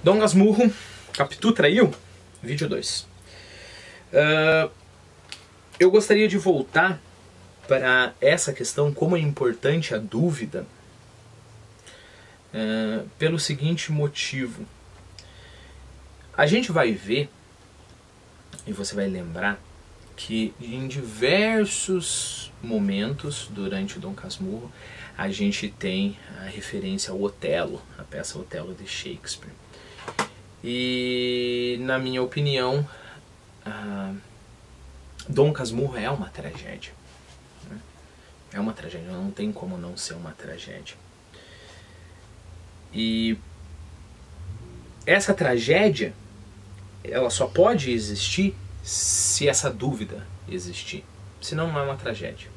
Dom Casmurro, Capitu traiu? Vídeo 2. Eu gostaria de voltar para essa questão, como é importante a dúvida, pelo seguinte motivo. A gente vai ver, e você vai lembrar, que em diversos momentos durante o Dom Casmurro a gente tem a referência ao Otelo, a peça Otelo de Shakespeare. E, na minha opinião, Dom Casmurro é uma tragédia. É uma tragédia, não tem como não ser uma tragédia. E essa tragédia, ela só pode existir se essa dúvida existir. Senão não é uma tragédia.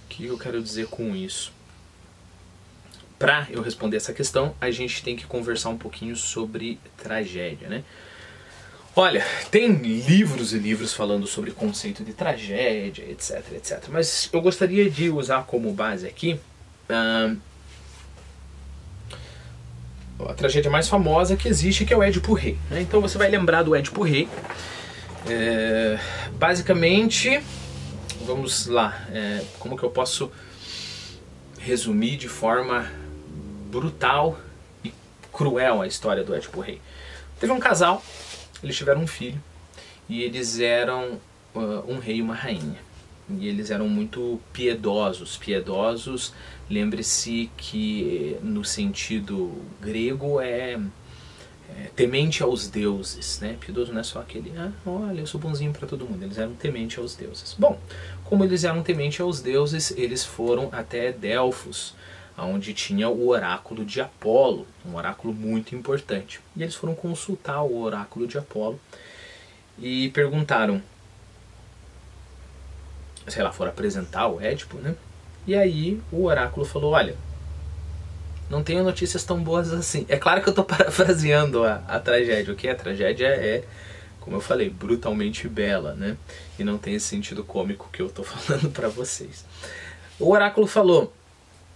O que eu quero dizer com isso? Para eu responder essa questão, a gente tem que conversar um pouquinho sobre tragédia, né? Olha, tem livros e livros falando sobre conceito de tragédia, etc, etc. Mas eu gostaria de usar como base aqui a tragédia mais famosa que existe, que é o Édipo Rei, né? Então você vai lembrar do Édipo Rei. Basicamente, vamos lá, como que eu posso resumir de forma brutal e cruel a história do Édipo Rei. Teve um casal, eles tiveram um filho, e eles eram um rei e uma rainha. E eles eram muito piedosos. Piedosos, lembre-se que no sentido grego é temente aos deuses, né? Piedoso não é só aquele, olha, eu sou bonzinho para todo mundo. Eles eram temente aos deuses. Bom, como eles eram temente aos deuses, eles foram até Delfos, onde tinha o oráculo de Apolo, um oráculo muito importante. E eles foram consultar o oráculo de Apolo e perguntaram, sei lá, foram apresentar o Édipo, né? E aí o oráculo falou, olha, não tenho notícias tão boas assim. É claro que eu estou parafraseando a tragédia, ok? A tragédia é, como eu falei, brutalmente bela, né? E não tem esse sentido cômico que eu estou falando para vocês. O oráculo falou,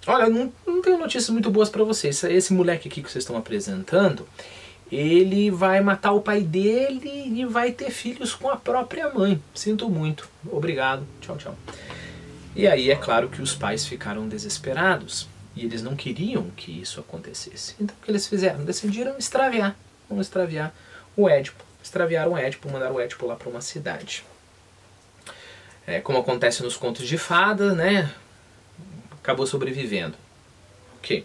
olha, não tenho notícias muito boas para vocês. Esse moleque aqui que vocês estão apresentando, ele vai matar o pai dele e vai ter filhos com a própria mãe. Sinto muito. Obrigado. Tchau, tchau. E aí é claro que os pais ficaram desesperados. E eles não queriam que isso acontecesse. Então o que eles fizeram? Decidiram extraviar. Vamos extraviar o Édipo. Extraviaram o Édipo, mandaram o Édipo lá para uma cidade. Como acontece nos contos de fadas, né? Acabou sobrevivendo. Ok.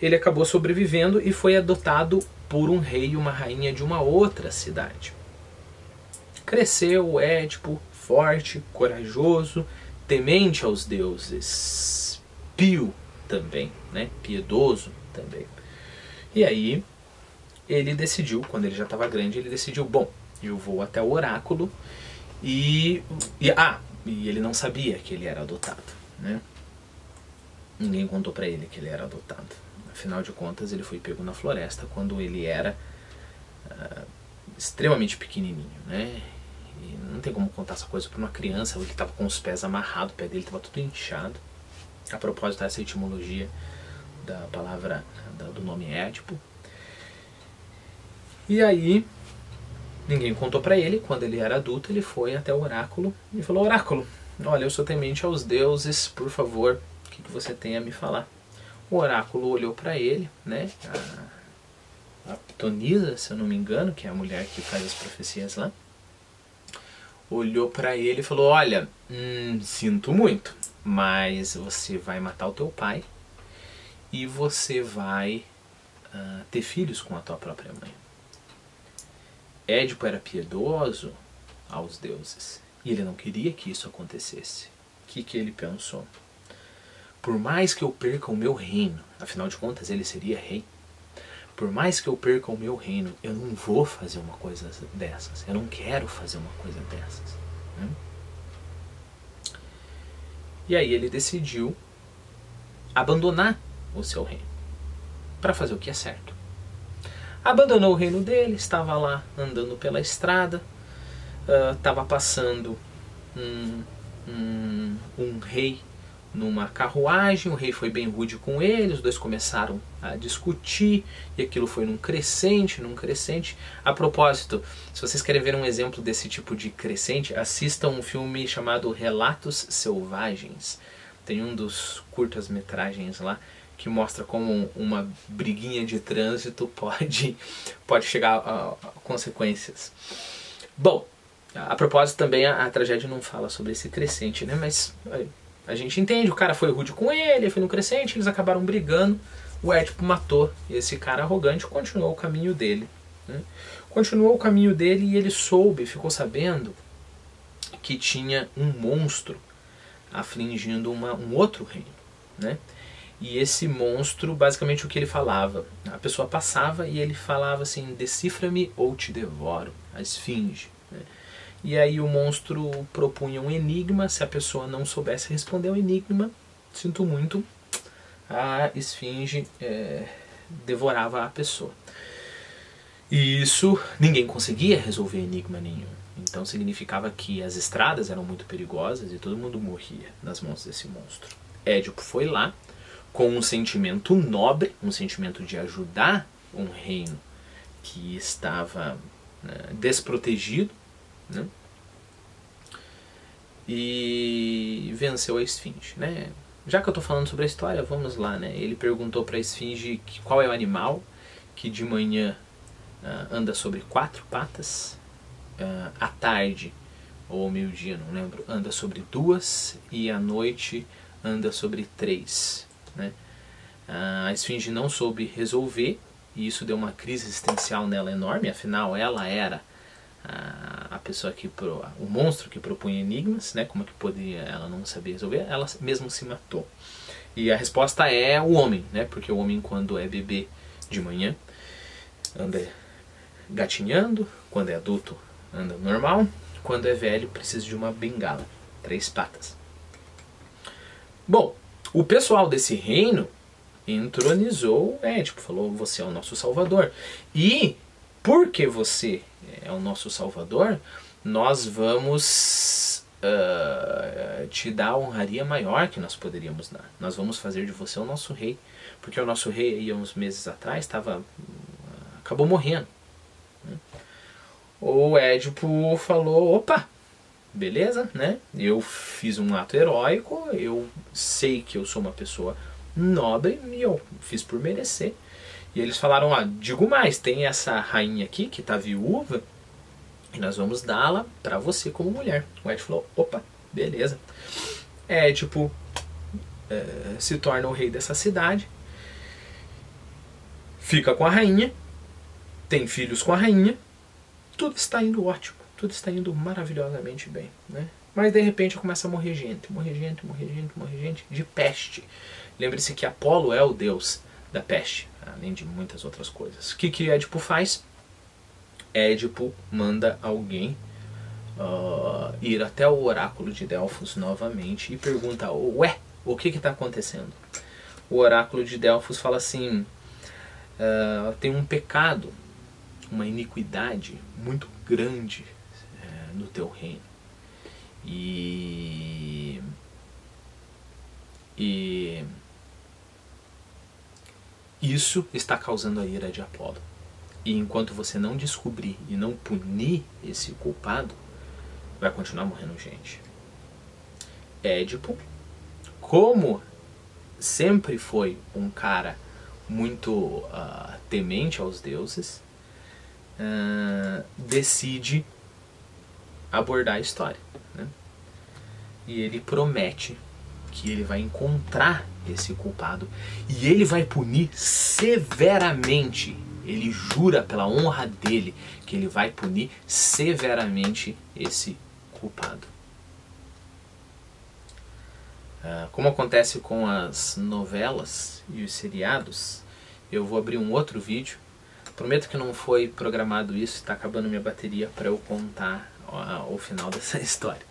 Ele acabou sobrevivendo e foi adotado por um rei e uma rainha de uma outra cidade. Cresceu o Édipo, forte, corajoso, temente aos deuses, pio também, né? Piedoso também. E aí ele decidiu, quando ele já estava grande, ele decidiu, bom, eu vou até o oráculo e ele não sabia que ele era adotado, né? Ninguém contou para ele que ele era adotado. Afinal de contas, ele foi pego na floresta quando ele era extremamente pequenininho, né? E não tem como contar essa coisa para uma criança. Ele estava com os pés amarrados, o pé dele estava tudo inchado. A propósito, essa etimologia da palavra, do nome Édipo. E aí, ninguém contou para ele. Quando ele era adulto, ele foi até o oráculo e falou, oráculo, olha, eu sou temente aos deuses, por favor, o que você tem a me falar? O oráculo olhou para ele, né? A Pitonisa, se eu não me engano, que é a mulher que faz as profecias lá, olhou para ele e falou, olha, sinto muito, mas você vai matar o teu pai e você vai ter filhos com a tua própria mãe. Édipo era piedoso aos deuses e ele não queria que isso acontecesse. O que ele pensou? Por mais que eu perca o meu reino, afinal de contas ele seria rei, por mais que eu perca o meu reino, eu não vou fazer uma coisa dessas, eu não quero fazer uma coisa dessas, né? E aí ele decidiu abandonar o seu reino, para fazer o que é certo. Abandonou o reino dele, estava lá andando pela estrada, estava passando um rei numa carruagem, o rei foi bem rude com ele, os dois começaram a discutir, e aquilo foi num crescente, num crescente. A propósito, se vocês querem ver um exemplo desse tipo de crescente, assistam um filme chamado Relatos Selvagens. Tem um dos curtas-metragens lá que mostra como uma briguinha de trânsito pode chegar a consequências. Bom, a propósito também a tragédia não fala sobre esse crescente, né? Mas a gente entende, o cara foi rude com ele foi no crescente, eles acabaram brigando, o Édipo matou esse cara arrogante, continuou o caminho dele, né? Continuou o caminho dele e ele ficou sabendo que tinha um monstro afligindo um outro reino, né? E esse monstro, basicamente o que ele falava, a pessoa passava e ele falava assim: decifra-me ou te devoro, a esfinge, né? E aí o monstro propunha um enigma, se a pessoa não soubesse responder o enigma, sinto muito, a esfinge devorava a pessoa. E isso, ninguém conseguia resolver enigma nenhum. Então significava que as estradas eram muito perigosas e todo mundo morria nas mãos desse monstro. Édipo foi lá com um sentimento nobre, um sentimento de ajudar um reino que estava desprotegido, né? E venceu a esfinge, né? Já que eu estou falando sobre a história, vamos lá, né? Ele perguntou para a esfinge qual é o animal que de manhã anda sobre 4 patas, à tarde ou ao meio-dia, não lembro, anda sobre 2 e à noite anda sobre 3, né? A esfinge não soube resolver e isso deu uma crise existencial nela enorme, afinal ela era a pessoa o monstro que propunha enigmas, né? Como é que poderia ela não saber resolver? Ela mesmo se matou. E a resposta é o homem, né? Porque o homem, quando é bebê de manhã, anda gatinhando, quando é adulto anda normal, quando é velho precisa de uma bengala, 3 patas. Bom, o pessoal desse reino entronizou Édipo, falou: você é o nosso salvador. E porque você é o nosso salvador, nós vamos te dar a honraria maior que nós poderíamos dar. Nós vamos fazer de você o nosso rei. Porque o nosso rei, aí, há uns meses atrás, acabou morrendo. O Édipo falou: opa, beleza, né? Eu fiz um ato heróico, eu sei que eu sou uma pessoa nobre e eu fiz por merecer. E eles falaram: digo mais, tem essa rainha aqui que está viúva e nós vamos dá-la para você como mulher. O Édipo falou: opa, beleza. Édipo se torna o rei dessa cidade, fica com a rainha, tem filhos com a rainha, tudo está indo ótimo, tudo está indo maravilhosamente bem, né? Mas de repente começa a morrer gente de peste. Lembre-se que Apolo é o deus da peste, além de muitas outras coisas. O que Édipo faz? Édipo manda alguém ir até o oráculo de Delfos novamente e pergunta: ué, o que está acontecendo? O oráculo de Delfos fala assim: tem um pecado, uma iniquidade muito grande no teu reino. E isso está causando a ira de Apolo. E enquanto você não descobrir e não punir esse culpado, vai continuar morrendo gente. Édipo, como sempre foi um cara muito temente aos deuses, decide abordar a história, né? E ele promete que ele vai encontrar esse culpado e ele vai punir severamente. Ele jura pela honra dele que ele vai punir severamente esse culpado. Como acontece com as novelas e os seriados, eu vou abrir um outro vídeo. Prometo que não foi programado isso, está acabando minha bateria para eu contar o final dessa história.